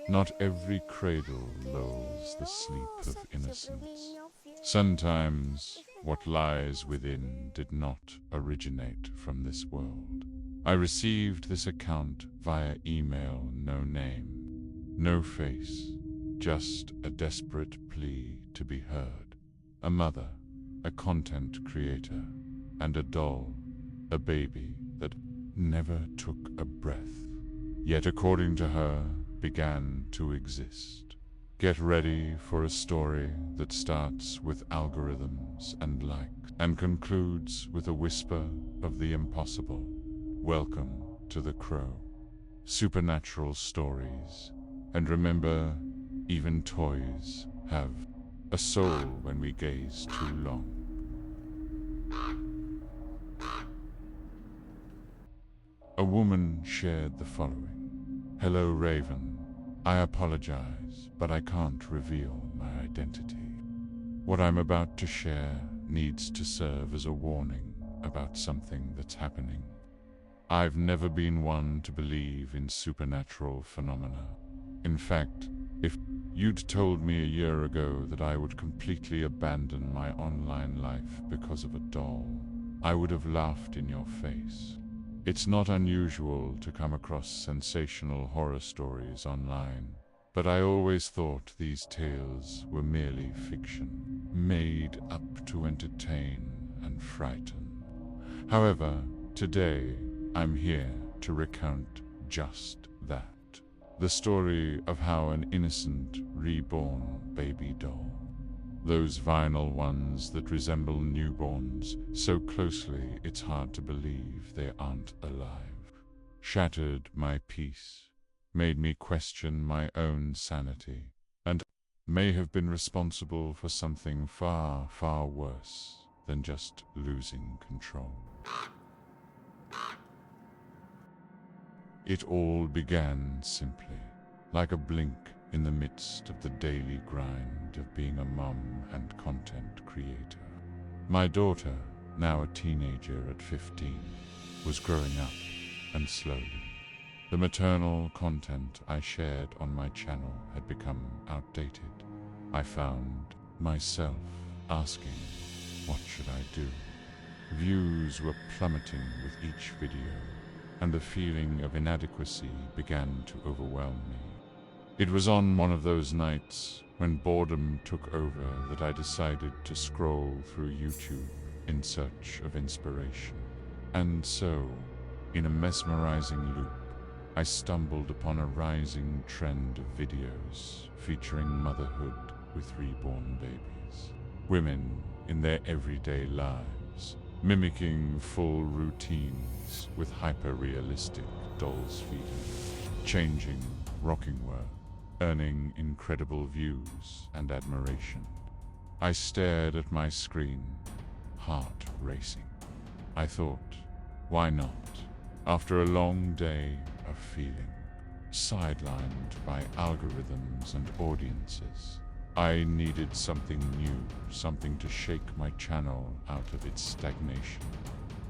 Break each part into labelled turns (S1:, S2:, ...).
S1: Not every cradle lulls the sleep of innocence. Sometimes what lies within did not originate from this world. I received this account via email, no name, no face, just a desperate plea to be heard. A mother, a content creator, and a doll, a baby that never took a breath, yet according to her, began to exist. Get ready for a story that starts with algorithms and likes and concludes with a whisper of the impossible. Welcome to The Crow. Supernatural stories. And remember, even toys have a soul when we gaze too long. A woman shared the following. Hello, Raven. I apologize, but I can't reveal my identity. What I'm about to share needs to serve as a warning about something that's happening. I've never been one to believe in supernatural phenomena. In fact, if you'd told me a year ago that I would completely abandon my online life because of a doll, I would have laughed in your face. It's not unusual to come across sensational horror stories online, but I always thought these tales were merely fiction, made up to entertain and frighten. However, today I'm here to recount just that. The story of how an innocent, reborn baby doll, those vinyl ones that resemble newborns so closely it's hard to believe they aren't alive, shattered my peace, made me question my own sanity, and may have been responsible for something far, far worse than just losing control. It all began simply, like a blink in the midst of the daily grind of being a mom and content creator. My daughter, now a teenager at 15, was growing up, and slowly, the maternal content I shared on my channel had become outdated. I found myself asking, what should I do? Views were plummeting with each video, and the feeling of inadequacy began to overwhelm me. It was on one of those nights when boredom took over that I decided to scroll through YouTube in search of inspiration. And so, in a mesmerizing loop, I stumbled upon a rising trend of videos featuring motherhood with reborn babies. Women in their everyday lives, mimicking full routines with hyper-realistic dolls feeding, changing, rocking well, earning incredible views and admiration. I stared at my screen, heart racing. I thought, why not? After a long day of feeling sidelined by algorithms and audiences, I needed something new, something to shake my channel out of its stagnation.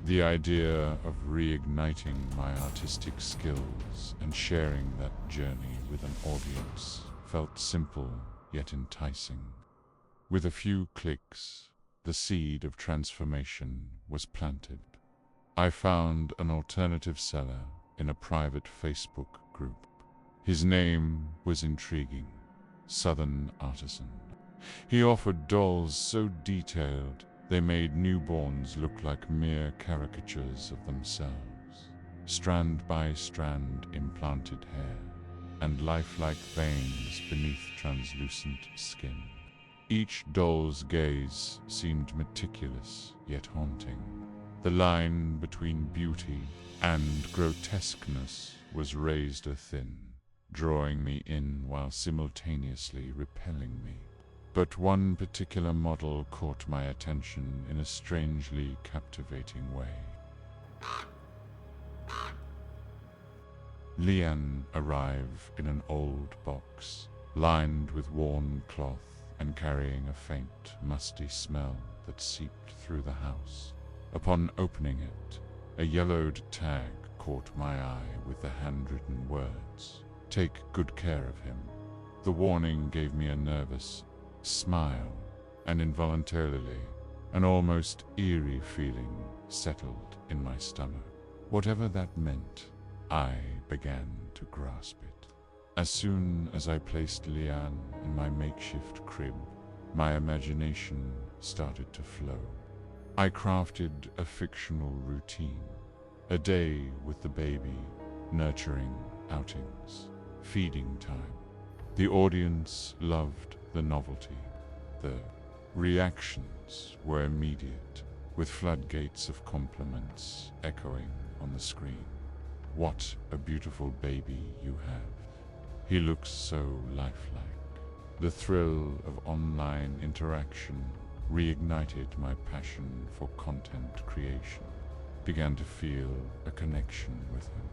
S1: The idea of reigniting my artistic skills and sharing that journey with an audience felt simple yet enticing. With a few clicks, the seed of transformation was planted. I found an alternative seller in a private Facebook group. His name was intriguing. Southern Artisan. He offered dolls so detailed they made newborns look like mere caricatures of themselves. Strand by strand implanted hair, and lifelike veins beneath translucent skin. Each doll's gaze seemed meticulous yet haunting. The line between beauty and grotesqueness was razor thin, drawing me in while simultaneously repelling me. But one particular model caught my attention in a strangely captivating way. Leanne arrived in an old box, lined with worn cloth and carrying a faint, musty smell that seeped through the house. Upon opening it, a yellowed tag caught my eye with the handwritten words, "Take good care of him." The warning gave me a nervous smile, and involuntarily, an almost eerie feeling settled in my stomach. Whatever that meant, I began to grasp it. As soon as I placed Leanne in my makeshift crib, my imagination started to flow. I crafted a fictional routine, a day with the baby, nurturing outings, feeding time. The audience loved the novelty. The reactions were immediate, with floodgates of compliments echoing on the screen. "What a beautiful baby you have. He looks so lifelike." The thrill of online interaction reignited my passion for content creation. Began to feel a connection with him.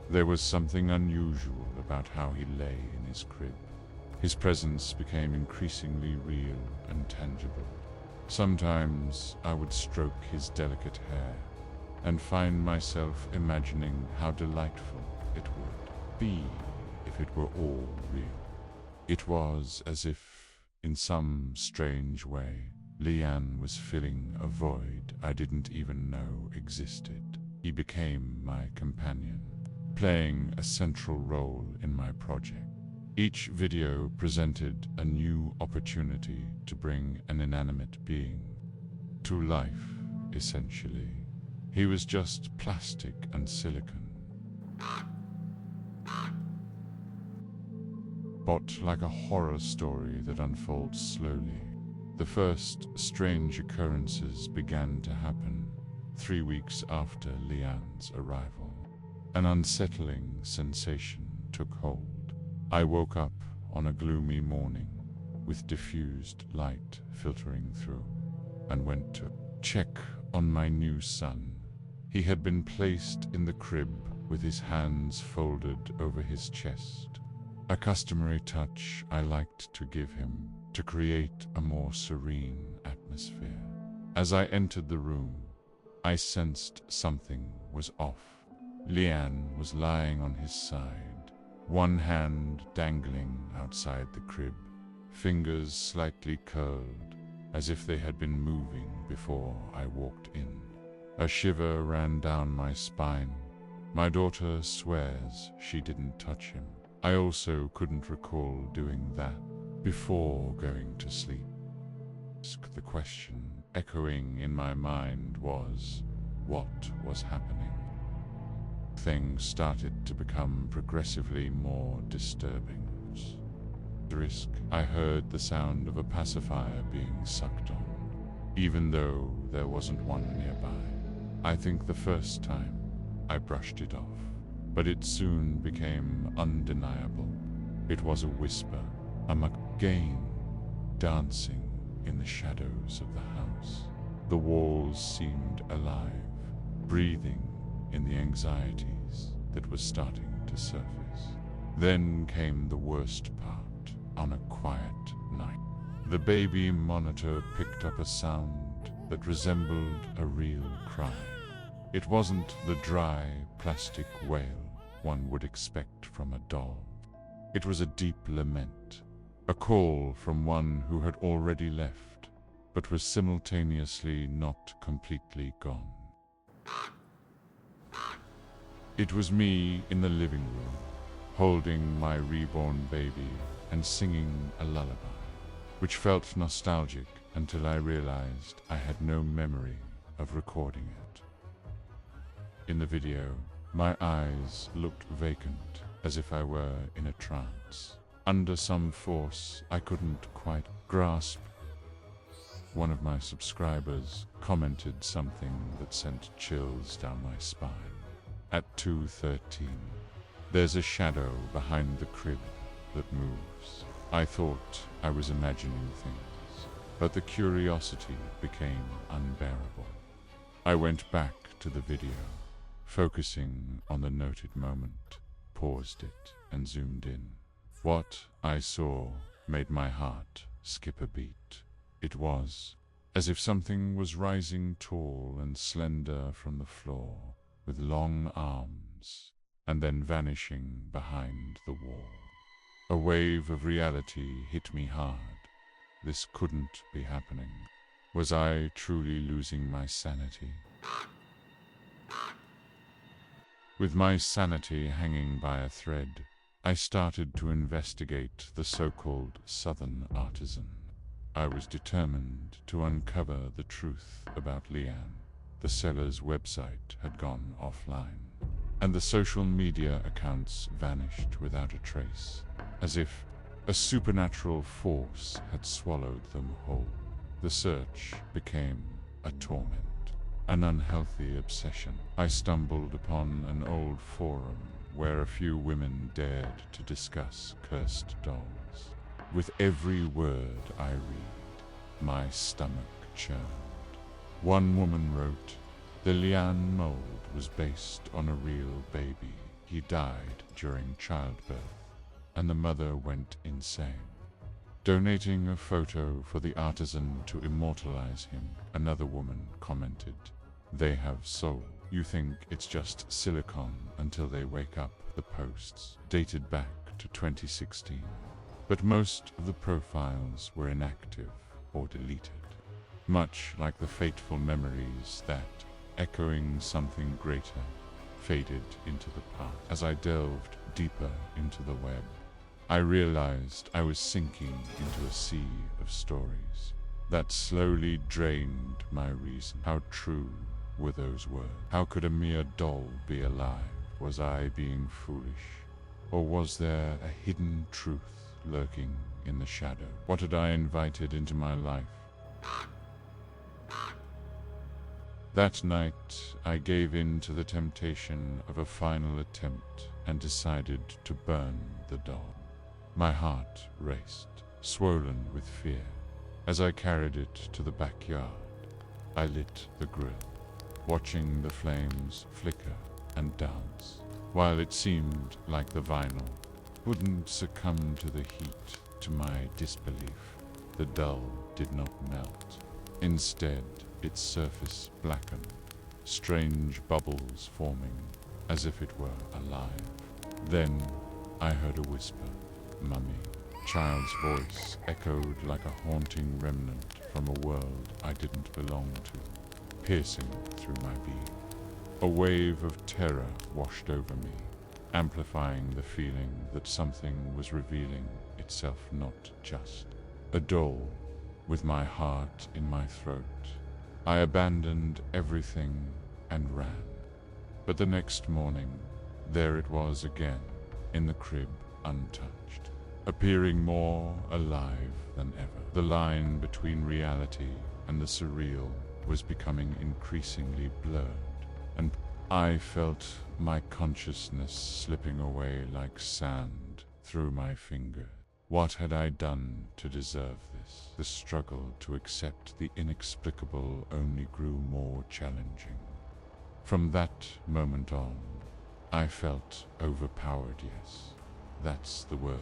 S1: There was something unusual about how he lay in his crib. His presence became increasingly real and tangible. Sometimes I would stroke his delicate hair and find myself imagining how delightful it would be if it were all real. It was as if, in some strange way, Leanne was filling a void I didn't even know existed. He became my companion, playing a central role in my project. Each video presented a new opportunity to bring an inanimate being to life, essentially. He was just plastic and silicon. But like a horror story that unfolds slowly, the first strange occurrences began to happen 3 weeks after Leanne's arrival. An unsettling sensation took hold. I woke up on a gloomy morning with diffused light filtering through and went to check on my new son. He had been placed in the crib with his hands folded over his chest, a customary touch I liked to give him to create a more serene atmosphere. As I entered the room, I sensed something was off. Leanne was lying on his side, one hand dangling outside the crib, fingers slightly curled, as if they had been moving before I walked in. A shiver ran down my spine. My daughter swears she didn't touch him. I also couldn't recall doing that before going to sleep. The question echoing in my mind was, what was happening? Things started to become progressively more disturbing. I heard the sound of a pacifier being sucked on, even though there wasn't one nearby. I think the first time I brushed it off, but it soon became undeniable. It was a whisper, a McGain dancing in the shadows of the house. The walls seemed alive, breathing in the anxieties that were starting to surface. Then came the worst part. On a quiet night, the baby monitor picked up a sound that resembled a real cry. It wasn't the dry, plastic wail one would expect from a doll. It was a deep lament, a call from one who had already left, but was simultaneously not completely gone. It was me in the living room, holding my reborn baby and singing a lullaby, which felt nostalgic until I realized I had no memory of recording it. In the video, my eyes looked vacant, as if I were in a trance. Under some force I couldn't quite grasp. One of my subscribers commented something that sent chills down my spine. At 2:13, there's a shadow behind the crib that moves. I thought I was imagining things, but the curiosity became unbearable. I went back to the video, focusing on the noted moment, paused it, and zoomed in. What I saw made my heart skip a beat. It was as if something was rising tall and slender from the floor, with long arms seconds, and then vanishing behind the wall. A wave of reality hit me hard. This couldn't be happening. Was I truly losing my sanity? With my sanity hanging by a thread, I started to investigate the so-called Southern artisan. I was determined to uncover the truth about Leanne. The seller's website had gone offline, and the social media accounts vanished without a trace, as if a supernatural force had swallowed them whole. The search became a torment, an unhealthy obsession. I stumbled upon an old forum where a few women dared to discuss cursed dolls. With every word I read, my stomach churned. One woman wrote, "The Leanne mold was based on a real baby. He died during childbirth, and the mother went insane." Donating a photo for the artisan to immortalize him, another woman commented, "They have soul. You think it's just silicone until they wake up." The posts dated back to 2016, but most of the profiles were inactive or deleted, much like the fateful memories that, echoing something greater, faded into the past. As I delved deeper into the web, I realized I was sinking into a sea of stories that slowly drained my reason. How true were those words? How could a mere doll be alive? Was I being foolish? Or was there a hidden truth lurking in the shadow? What had I invited into my life? That night, I gave in to the temptation of a final attempt and decided to burn the doll. My heart raced, swollen with fear. As I carried it to the backyard, I lit the grill, watching the flames flicker and dance. While it seemed like the vinyl wouldn't succumb to the heat, to my disbelief, the doll did not melt. Instead, its surface blackened, strange bubbles forming as if it were alive. Then I heard a whisper, "Mummy." Child's voice echoed like a haunting remnant from a world I didn't belong to, piercing through my being. A wave of terror washed over me, amplifying the feeling that something was revealing itself, not just a doll with my heart in my throat. I abandoned everything and ran. But the next morning, there it was again, in the crib, untouched, appearing more alive than ever. The line between reality and the surreal was becoming increasingly blurred, and I felt my consciousness slipping away like sand through my fingers. What had I done to deserve this? The struggle to accept the inexplicable only grew more challenging. From that moment on, I felt overpowered, yes, that's the word.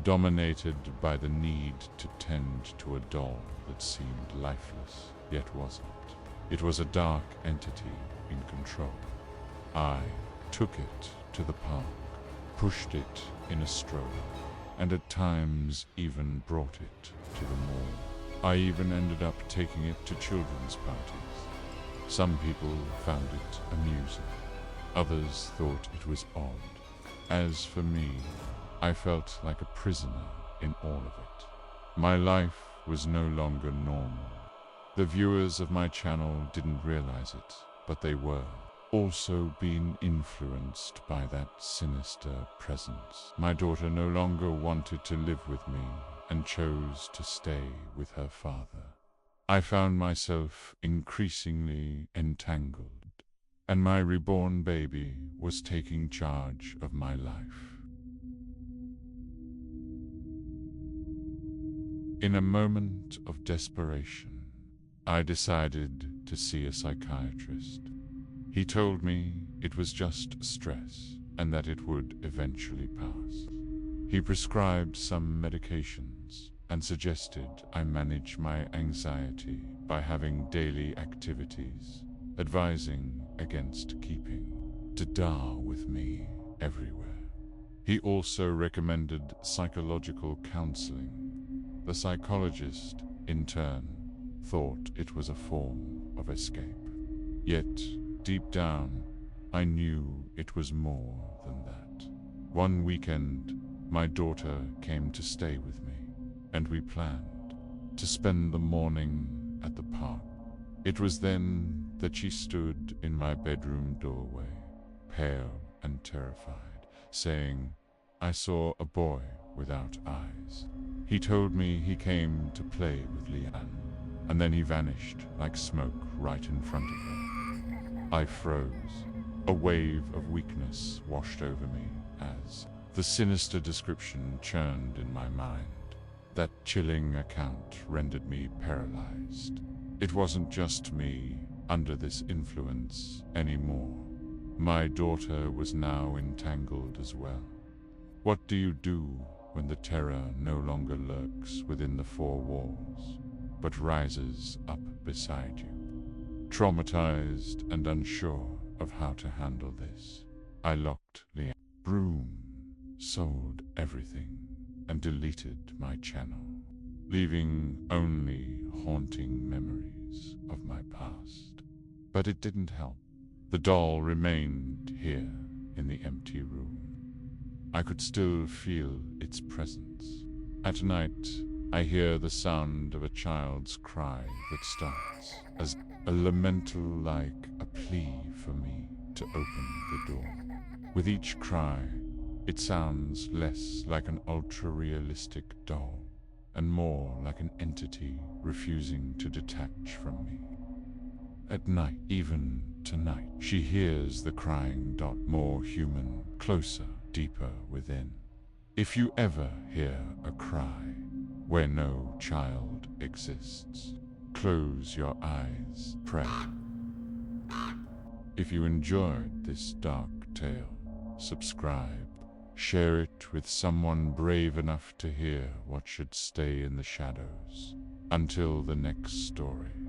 S1: Dominated by the need to tend to a doll that seemed lifeless, yet wasn't. It was a dark entity in control. I took it to the park, pushed it in a stroller, and at times even brought it to the mall. I even ended up taking it to children's parties. Some people found it amusing. Others thought it was odd. As for me, I felt like a prisoner in all of it. My life was no longer normal. The viewers of my channel didn't realize it, but they were also being influenced by that sinister presence. My daughter no longer wanted to live with me and chose to stay with her father. I found myself increasingly entangled, and my reborn baby was taking charge of my life. In a moment of desperation, I decided to see a psychiatrist. He told me it was just stress and that it would eventually pass. He prescribed some medications and suggested I manage my anxiety by having daily activities, advising against keeping to dar with me everywhere. He also recommended psychological counseling. The psychologist, in turn, thought it was a form of escape. Yet, deep down, I knew it was more than that. One weekend, my daughter came to stay with me, and we planned to spend the morning at the park. It was then that she stood in my bedroom doorway, pale and terrified, saying, "I saw a boy without eyes. He told me he came to play with Leanne, and then he vanished like smoke right in front of her." I froze. A wave of weakness washed over me as the sinister description churned in my mind. That chilling account rendered me paralyzed. It wasn't just me under this influence anymore. My daughter was now entangled as well. What do you do when the terror no longer lurks within the four walls, but rises up beside you? Traumatized and unsure of how to handle this, I locked Leanne, broom, sold everything, and deleted my channel, leaving only haunting memories of my past. But it didn't help. The doll remained here in the empty room. I could still feel its presence. At night, I hear the sound of a child's cry that starts as a lamental like a plea for me to open the door. With each cry, it sounds less like an ultra-realistic doll and more like an entity refusing to detach from me. At night, even tonight, she hears the crying dot, more human, closer, deeper within. If you ever hear a cry where no child exists, close your eyes, pray. If you enjoyed this dark tale, subscribe, share it with someone brave enough to hear what should stay in the shadows. Until the next story.